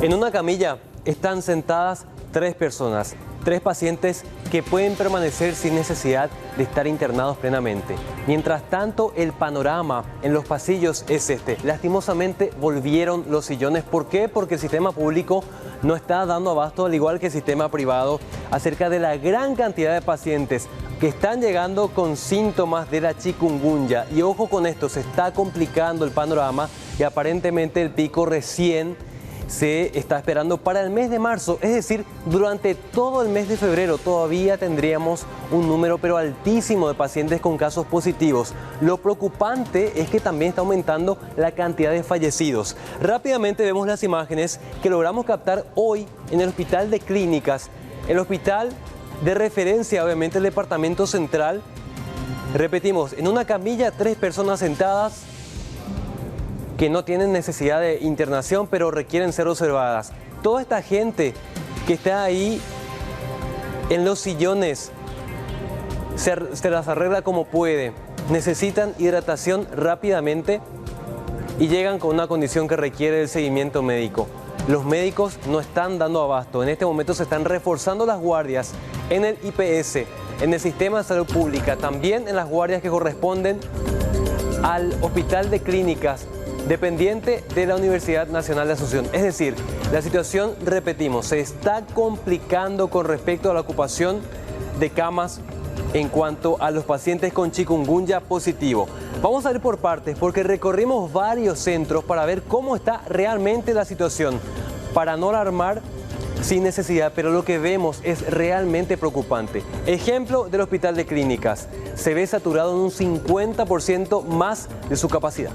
En una camilla están sentadas 3 personas, 3 pacientes que pueden permanecer sin necesidad de estar internados plenamente. Mientras tanto, el panorama en los pasillos es este. Lastimosamente volvieron los sillones. ¿Por qué? Porque el sistema público no está dando abasto, al igual que el sistema privado, acerca de la gran cantidad de pacientes que están llegando con síntomas de la chikungunya. Y ojo con esto, se está complicando el panorama y aparentemente el pico recién se está esperando para el mes de marzo, es decir, durante todo el mes de febrero todavía tendríamos un número pero altísimo de pacientes con casos positivos. Lo preocupante es que también está aumentando la cantidad de fallecidos. Rápidamente vemos las imágenes que logramos captar hoy en el Hospital de Clínicas, el hospital de referencia, obviamente el departamento central. Repetimos, en una camilla 3 personas sentadas que no tienen necesidad de internación, pero requieren ser observadas. Toda esta gente que está ahí en los sillones se las arregla como puede. Necesitan hidratación rápidamente y llegan con una condición que requiere el seguimiento médico. Los médicos no están dando abasto. En este momento se están reforzando las guardias en el IPS, en el Sistema de Salud Pública, también en las guardias que corresponden al Hospital de Clínicas, dependiente de la Universidad Nacional de Asunción. Es decir, la situación, repetimos, se está complicando con respecto a la ocupación de camas en cuanto a los pacientes con chikungunya positivo. Vamos a ir por partes porque recorrimos varios centros para ver cómo está realmente la situación, para no alarmar sin necesidad, pero lo que vemos es realmente preocupante. Ejemplo del Hospital de Clínicas, se ve saturado en un 50% más de su capacidad.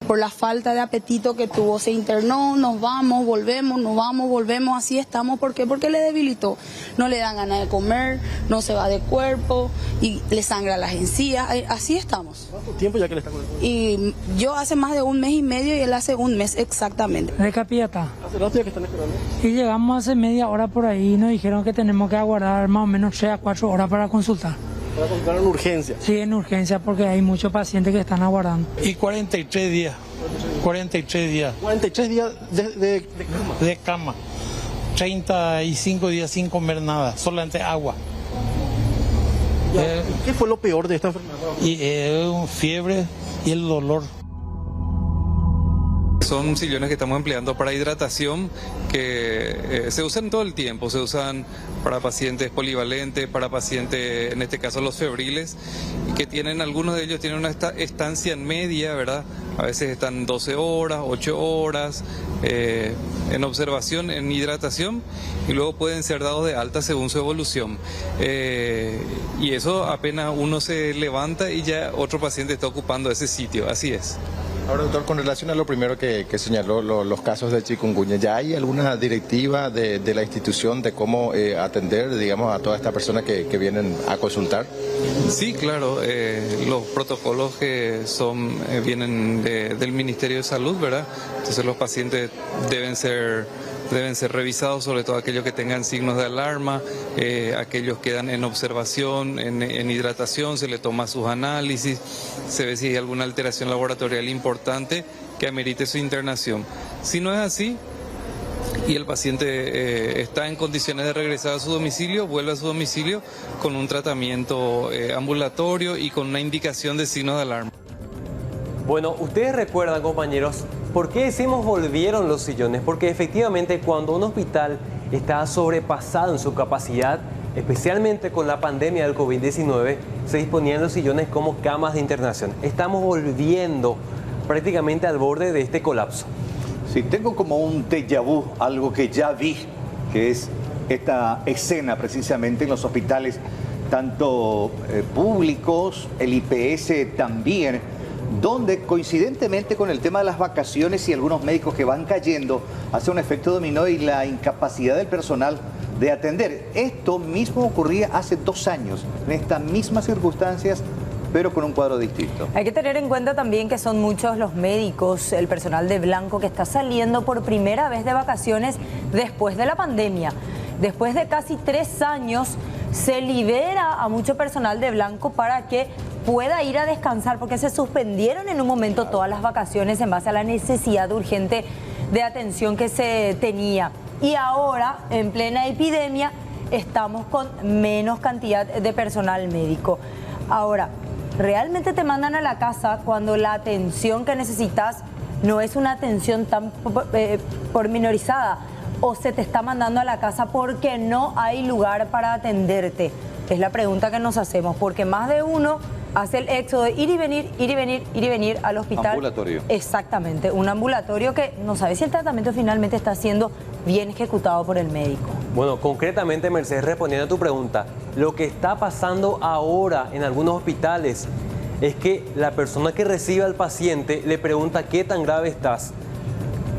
Por la falta de apetito que tuvo, se internó, nos vamos, volvemos, así estamos. ¿Por qué? Porque le debilitó. No le dan ganas de comer, no se va de cuerpo y le sangra las encías, así estamos. ¿Cuánto tiempo ya que le está con el COVID? Y yo hace más de 1 mes y medio y él hace 1 mes exactamente. De Capiatá. ¿Hace rato ya que están esperando? Y llegamos hace media hora por ahí y nos dijeron que tenemos que aguardar más o menos 3 a 4 horas para consultar. Para consultar en urgencia. Sí, en urgencia porque hay muchos pacientes que están aguardando. Y 43 días. 43 días 43 días de cama. de cama. 35 días sin comer nada, solamente agua. ¿Qué fue lo peor de esta enfermedad? Y fiebre y el dolor. Son sillones que estamos empleando para hidratación que se usan todo el tiempo, se usan para pacientes polivalentes, para pacientes, en este caso los febriles, que tienen, algunos de ellos tienen una estancia media, ¿verdad? A veces están 12 horas, 8 horas en observación, en hidratación, y luego pueden ser dados de alta según su evolución. Y eso apenas uno se levanta y ya otro paciente está ocupando ese sitio, así es. Ahora, doctor, con relación a lo primero que señaló, los casos de chikungunya, ¿ya hay alguna directiva de la institución de cómo atender, digamos, a todas estas personas que vienen a consultar? Sí, claro, los protocolos que vienen del Ministerio de Salud, ¿verdad? Entonces los pacientes deben ser revisados, sobre todo aquellos que tengan signos de alarma, aquellos que quedan en observación, en hidratación, se le toma sus análisis, se ve si hay alguna alteración laboratorial importante que amerite su internación. Si no es así y el paciente está en condiciones de regresar a su domicilio, vuelve a su domicilio con un tratamiento ambulatorio y con una indicación de signos de alarma. Bueno, ustedes recuerdan, compañeros, ¿por qué decimos volvieron los sillones? Porque efectivamente cuando un hospital está sobrepasado en su capacidad, especialmente con la pandemia del COVID-19, se disponían los sillones como camas de internación. Estamos volviendo prácticamente al borde de este colapso. Sí, tengo como un déjà vu, algo que ya vi, que es esta escena precisamente en los hospitales, tanto públicos, el IPS también, donde coincidentemente con el tema de las vacaciones y algunos médicos que van cayendo, hace un efecto dominó y la incapacidad del personal de atender. Esto mismo ocurría hace 2 años, en estas mismas circunstancias, pero con un cuadro distinto. Hay que tener en cuenta también que son muchos los médicos, el personal de blanco que está saliendo por primera vez de vacaciones después de la pandemia. Después de casi 3 años se libera a mucho personal de blanco para que pueda ir a descansar, porque se suspendieron en un momento todas las vacaciones en base a la necesidad urgente de atención que se tenía. Y ahora, en plena epidemia, estamos con menos cantidad de personal médico. Ahora, ¿realmente te mandan a la casa cuando la atención que necesitas no es una atención tan pormenorizada? ¿O se te está mandando a la casa porque no hay lugar para atenderte? Es la pregunta que nos hacemos, porque más de uno hace el éxodo de ir y venir, ir y venir, ir y venir al hospital. Ambulatorio. Exactamente, un ambulatorio que no sabe si el tratamiento finalmente está siendo bien ejecutado por el médico. Bueno, concretamente, Mercedes, respondiendo a tu pregunta, lo que está pasando ahora en algunos hospitales es que la persona que recibe al paciente le pregunta qué tan grave estás.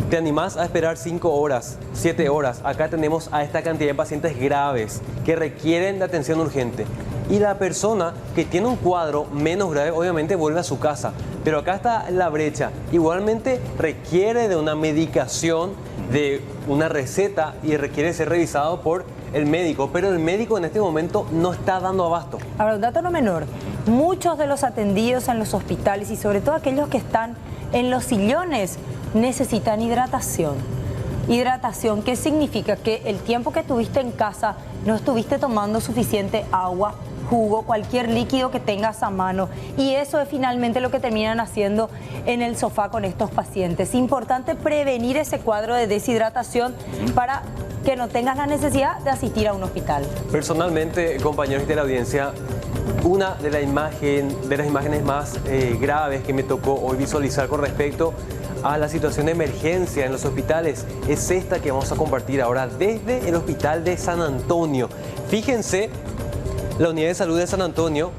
¿Te animás a esperar 5 horas, 7 horas? Acá tenemos a esta cantidad de pacientes graves que requieren de atención urgente. Y la persona que tiene un cuadro menos grave obviamente vuelve a su casa. Pero acá está la brecha. Igualmente requiere de una medicación, de una receta y requiere ser revisado por el médico. Pero el médico en este momento no está dando abasto. Ahora, un dato no menor. Muchos de los atendidos en los hospitales y sobre todo aquellos que están en los sillones necesitan hidratación. Hidratación, ¿qué significa? Que el tiempo que estuviste en casa no estuviste tomando suficiente agua, jugo, cualquier líquido que tengas a mano. Y eso es finalmente lo que terminan haciendo en el sofá con estos pacientes. Importante prevenir ese cuadro de deshidratación para que no tengas la necesidad de asistir a un hospital. Personalmente, compañeros de la audiencia, una de las imágenes más graves que me tocó hoy visualizar con respecto a la situación de emergencia en los hospitales es esta que vamos a compartir ahora desde el hospital de San Antonio. Fíjense, la unidad de salud de San Antonio,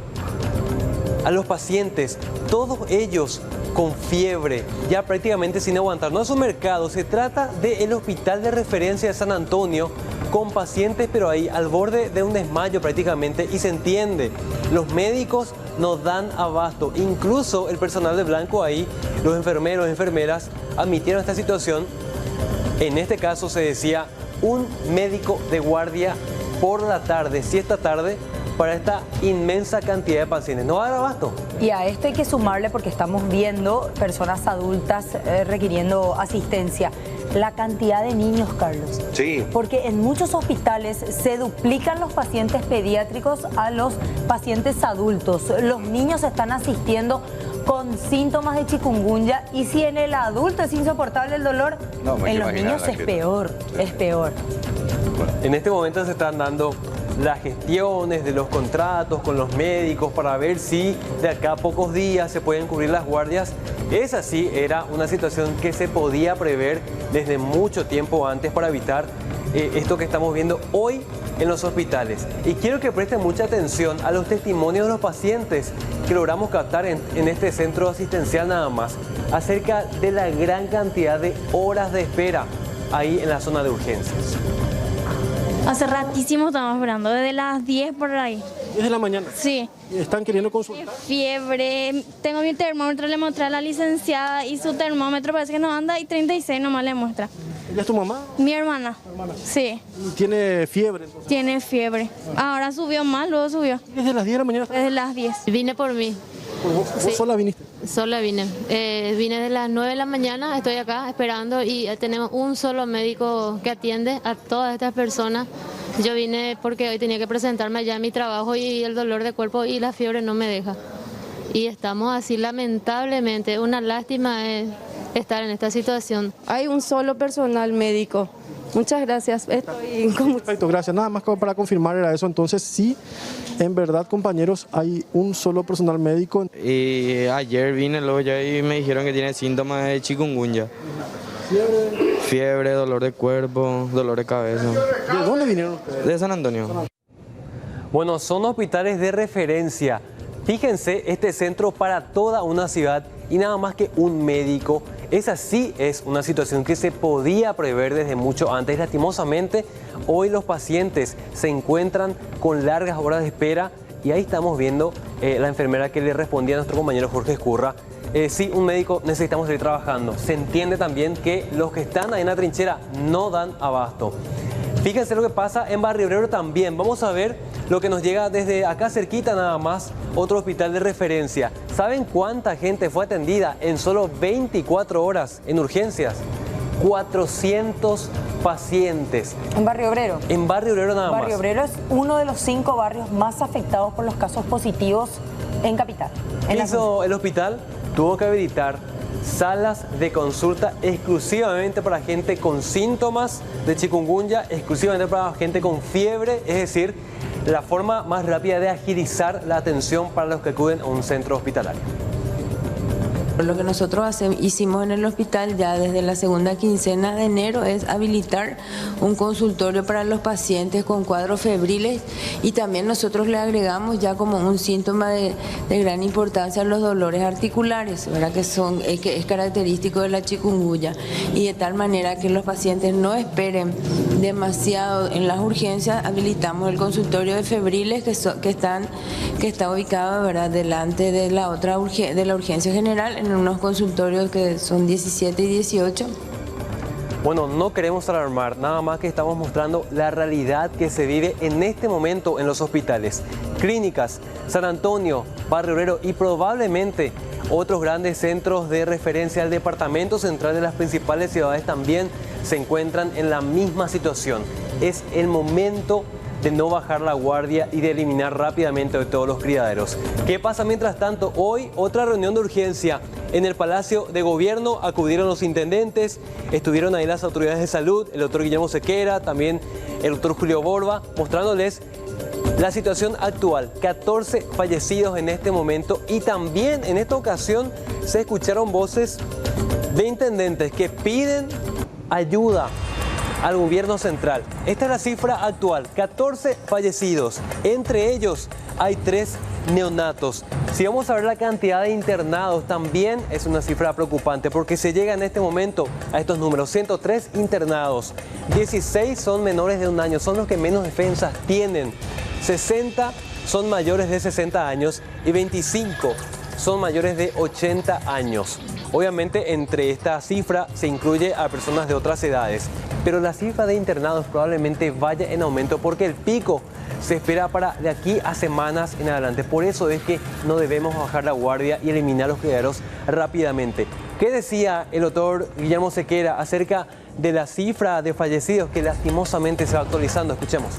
a los pacientes, todos ellos con fiebre, ya prácticamente sin aguantar. No es un mercado, se trata del hospital de referencia de San Antonio, con pacientes pero ahí al borde de un desmayo prácticamente, y se entiende, los médicos no dan abasto. Incluso el personal de blanco ahí, los enfermeros, enfermeras, admitieron esta situación. En este caso se decía un médico de guardia por la tarde, siesta tarde, para esta inmensa cantidad de pacientes. No va a dar abasto. Y a esto hay que sumarle, porque estamos viendo personas adultas requiriendo asistencia, la cantidad de niños, Carlos. Sí. Porque en muchos hospitales se duplican los pacientes pediátricos a los pacientes adultos. Los niños están asistiendo con síntomas de chikungunya, y si en el adulto es insoportable el dolor, en los niños es peor, es peor. En este momento se están dando las gestiones de los contratos con los médicos para ver si de acá a pocos días se pueden cubrir las guardias. Esa sí era una situación que se podía prever desde mucho tiempo antes para evitar esto que estamos viendo hoy en los hospitales. Y quiero que presten mucha atención a los testimonios de los pacientes que logramos captar en este centro asistencial nada más, acerca de la gran cantidad de horas de espera ahí en la zona de urgencias. Hace ratísimo estamos esperando, desde las 10 por ahí. ¿10 de la mañana? Sí. ¿Están queriendo consultar? Fiebre, tengo mi termómetro, le mostré a la licenciada y su termómetro parece que no anda y 36 nomás le muestra. ¿Ella es tu mamá? Mi hermana. Sí. ¿Y tiene fiebre entonces? Tiene fiebre. Ahora subió más, luego subió. ¿Desde las 10 de la mañana? Desde las 10. Vine por mí. ¿Vos Sí. sola viniste? Sola vine. Vine de las 9 de la mañana, estoy acá esperando y tenemos un solo médico que atiende a todas estas personas. Yo vine porque hoy tenía que presentarme allá a mi trabajo y el dolor de cuerpo y la fiebre no me deja. Y estamos así lamentablemente, una lástima estar en esta situación. Hay un solo personal médico. Muchas gracias. Estoy con... Perfecto, gracias. Nada más para confirmar era eso. Entonces sí, en verdad, compañeros, hay un solo personal médico. Y ayer vine luego ya y me dijeron que tiene síntomas de chikungunya. Fiebre, dolor de cuerpo, dolor de cabeza. ¿De dónde vinieron ustedes? De San Antonio. Bueno, son hospitales de referencia. Fíjense, este centro para toda una ciudad y nada más que un médico. Esa sí es una situación que se podía prever desde mucho antes. Lastimosamente, hoy los pacientes se encuentran con largas horas de espera y ahí estamos viendo la enfermera que le respondía a nuestro compañero Jorge Escurra. Sí, un médico, necesitamos seguir trabajando. Se entiende también que los que están ahí en la trinchera no dan abasto. Fíjense lo que pasa en Barrio Obrero también. Vamos a ver lo que nos llega desde acá cerquita nada más, otro hospital de referencia. ¿Saben cuánta gente fue atendida en solo 24 horas en urgencias? 400 pacientes. ¿En Barrio Obrero? En Barrio Obrero nada más. Barrio Obrero es uno de los 5 barrios más afectados por los casos positivos en Capital. ¿Qué hizo el hospital? Tuvo que habilitar salas de consulta exclusivamente para gente con síntomas de chikungunya, exclusivamente para gente con fiebre, es decir, la forma más rápida de agilizar la atención para los que acuden a un centro hospitalario. Lo que nosotros hicimos en el hospital ya desde la segunda quincena de enero es habilitar un consultorio para los pacientes con cuadros febriles y también nosotros le agregamos ya como un síntoma de gran importancia los dolores articulares, ¿verdad? Que es característico de la chikungunya, y de tal manera que los pacientes no esperen demasiado en las urgencias. Habilitamos el consultorio de febriles que está ubicado, ¿verdad?, delante de la urgencia general, en unos consultorios que son 17 y 18. Bueno, no queremos alarmar, nada más que estamos mostrando la realidad que se vive en este momento en los hospitales. Clínicas, San Antonio, Barrio Obrero y probablemente otros grandes centros de referencia al departamento central de las principales ciudades también se encuentran en la misma situación. Es el momento de no bajar la guardia y de eliminar rápidamente todos los criaderos. ¿Qué pasa mientras tanto? Hoy otra reunión de urgencia en el Palacio de Gobierno. Acudieron los intendentes, estuvieron ahí las autoridades de salud, el doctor Guillermo Sequera, también el doctor Julio Borba, mostrándoles la situación actual. 14 fallecidos en este momento, y también en esta ocasión se escucharon voces de intendentes que piden ayuda al gobierno central. Esta es la cifra actual, 14 fallecidos, entre ellos hay 3 neonatos. Si vamos a ver la cantidad de internados, también es una cifra preocupante, porque se llega en este momento a estos números: 103 internados, 16 son menores de 1 año, son los que menos defensas tienen, 60 son mayores de 60 años y 25 son mayores de 80 años. Obviamente entre esta cifra se incluye a personas de otras edades, pero la cifra de internados probablemente vaya en aumento porque el pico se espera para de aquí a semanas en adelante. Por eso es que no debemos bajar la guardia y eliminar los criaderos rápidamente. ¿Qué decía el doctor Guillermo Sequera acerca de la cifra de fallecidos que lastimosamente se va actualizando? Escuchemos.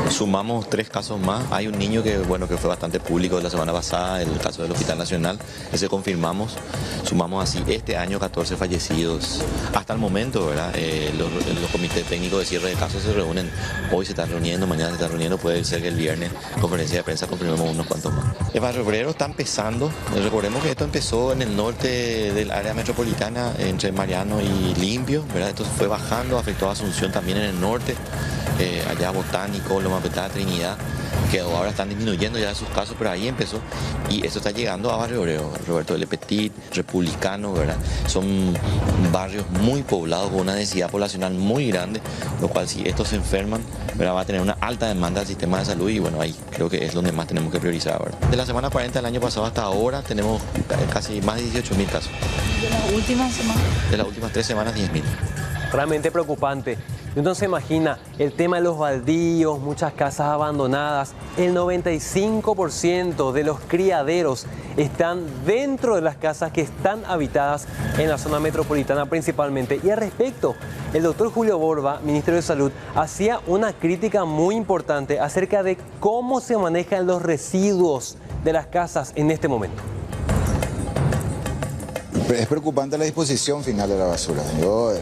Sumamos 3 casos más. Hay un niño que fue bastante público la semana pasada, el caso del Hospital Nacional, ese confirmamos. Sumamos así este año 14 fallecidos. Hasta el momento, ¿verdad? Los comités técnicos de cierre de casos se reúnen. Hoy se están reuniendo, mañana se están reuniendo, puede ser que el viernes, conferencia de prensa, confirmemos unos cuantos más. El Barrio Obrero está empezando. Recordemos que esto empezó en el norte del área metropolitana, entre Mariano y Limpio, ¿verdad? Esto fue bajando, afectó a Asunción también en el norte. Allá Botánico, Loma Petada, Trinidad, que ahora están disminuyendo ya sus casos, pero ahí empezó, y esto está llegando a Barrio Obrero, Roberto L. Petit, Republicano, ¿verdad? Son barrios muy poblados con una densidad poblacional muy grande, lo cual si estos se enferman, ¿verdad?, va a tener una alta demanda del sistema de salud, y bueno, ahí creo que es donde más tenemos que priorizar ahora. De la semana 40 del año pasado hasta ahora tenemos casi más de 18.000 casos. ¿De las últimas semanas? De las últimas 3 semanas, 10.000. Realmente preocupante. Entonces se imagina el tema de los baldíos, muchas casas abandonadas. El 95% de los criaderos están dentro de las casas que están habitadas en la zona metropolitana principalmente. Y al respecto, el doctor Julio Borba, ministro de Salud, hacía una crítica muy importante acerca de cómo se manejan los residuos de las casas en este momento. Es preocupante la disposición final de la basura.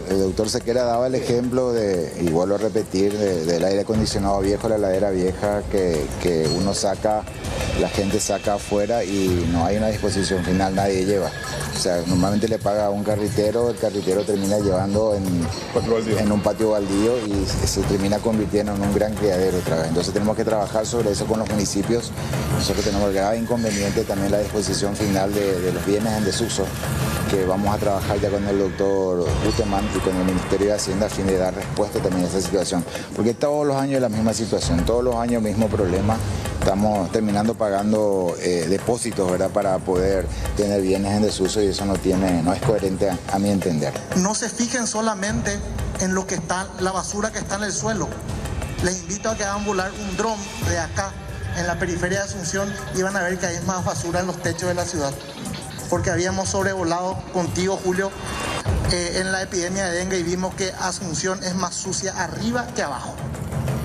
El doctor Sequera daba el ejemplo de, y vuelvo a repetir, del aire acondicionado viejo, la heladera vieja que uno saca, la gente saca afuera y no hay una disposición final, nadie lleva. O sea, normalmente le paga a un carretero, el carretero termina llevando en un patio baldío y se termina convirtiendo en un gran criadero otra vez. Entonces tenemos que trabajar sobre eso con los municipios. Nosotros tenemos el grave inconveniente también la disposición final de los bienes en desuso, que vamos a trabajar ya con el doctor Guteman y con el Ministerio de Hacienda a fin de dar respuesta también a esta situación. Porque todos los años es la misma situación, todos los años mismo problema. Estamos terminando pagando depósitos, ¿verdad?, para poder tener bienes en desuso, y eso no es coherente a mi entender. No se fijen solamente en lo que está, la basura que está en el suelo. Les invito a que hagan volar un dron de acá, en la periferia de Asunción, y van a ver que hay más basura en los techos de la ciudad. Porque habíamos sobrevolado contigo, Julio, en la epidemia de dengue y vimos que Asunción es más sucia arriba que abajo.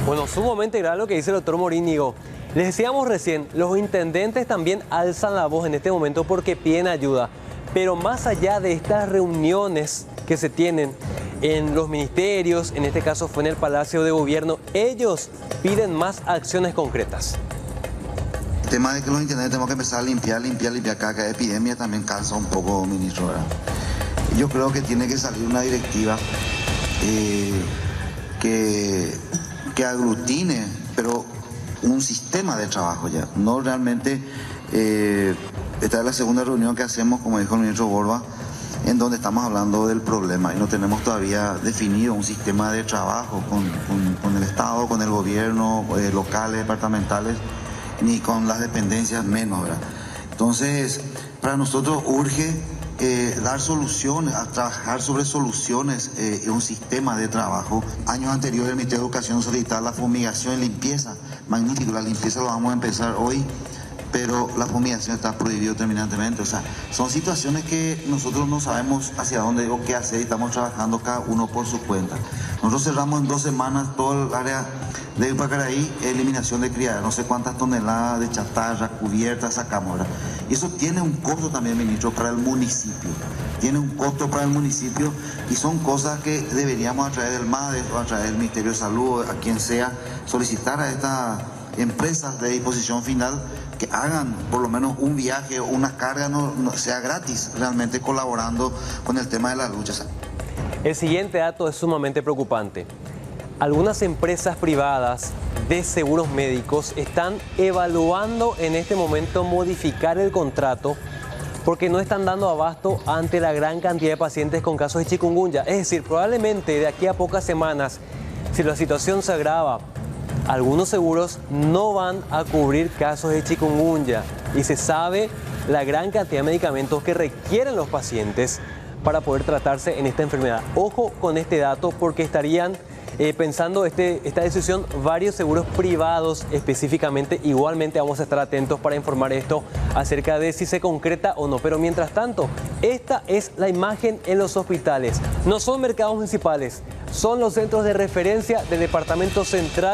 Bueno, sumamente grave lo que dice el doctor Morínigo. Les decíamos recién, los intendentes también alzan la voz en este momento porque piden ayuda. Pero más allá de estas reuniones que se tienen en los ministerios, en este caso fue en el Palacio de Gobierno, ellos piden más acciones concretas. El tema de que los intendentes tenemos que empezar a limpiar cada epidemia también cansa un poco, ministro, ¿verdad? Yo creo que tiene que salir una directiva que aglutine, pero un sistema de trabajo ya, no realmente. Esta es la segunda reunión que hacemos, como dijo el ministro Borba, en donde estamos hablando del problema y no tenemos todavía definido un sistema de trabajo con el Estado, con el gobierno, locales, departamentales, ni con las dependencias menos, ¿verdad? Entonces, para nosotros urge dar soluciones, a trabajar sobre soluciones en un sistema de trabajo. Años anteriores el Ministerio de Educación solicitaba la fumigación y limpieza. Magnífico, la limpieza lo vamos a empezar hoy, pero la fumigación está prohibida terminantemente. O sea, son situaciones que nosotros no sabemos hacia dónde o qué hacer y estamos trabajando cada uno por su cuenta. Nosotros cerramos en 2 semanas todo el área de Pacaraí, eliminación de criaderos, no sé cuántas toneladas de chatarra, cubiertas sacamos, ¿verdad? Y eso tiene un costo también, ministro, para el municipio. Tiene un costo para el municipio y son cosas que deberíamos a través del MADE o a través del Ministerio de Salud, a quien sea, solicitar a estas empresas de disposición final que hagan por lo menos un viaje o una carga, no sea gratis, realmente colaborando con el tema de la lucha. El siguiente dato es sumamente preocupante. Algunas empresas privadas de seguros médicos están evaluando en este momento modificar el contrato porque no están dando abasto ante la gran cantidad de pacientes con casos de chikungunya. Es decir, probablemente de aquí a pocas semanas, si la situación se agrava, algunos seguros no van a cubrir casos de chikungunya y se sabe la gran cantidad de medicamentos que requieren los pacientes para poder tratarse en esta enfermedad. Ojo con este dato porque estarían pensando esta decisión varios seguros privados específicamente. Igualmente vamos a estar atentos para informar esto acerca de si se concreta o no. Pero mientras tanto, esta es la imagen en los hospitales. No son mercados municipales, son los centros de referencia del Departamento Central.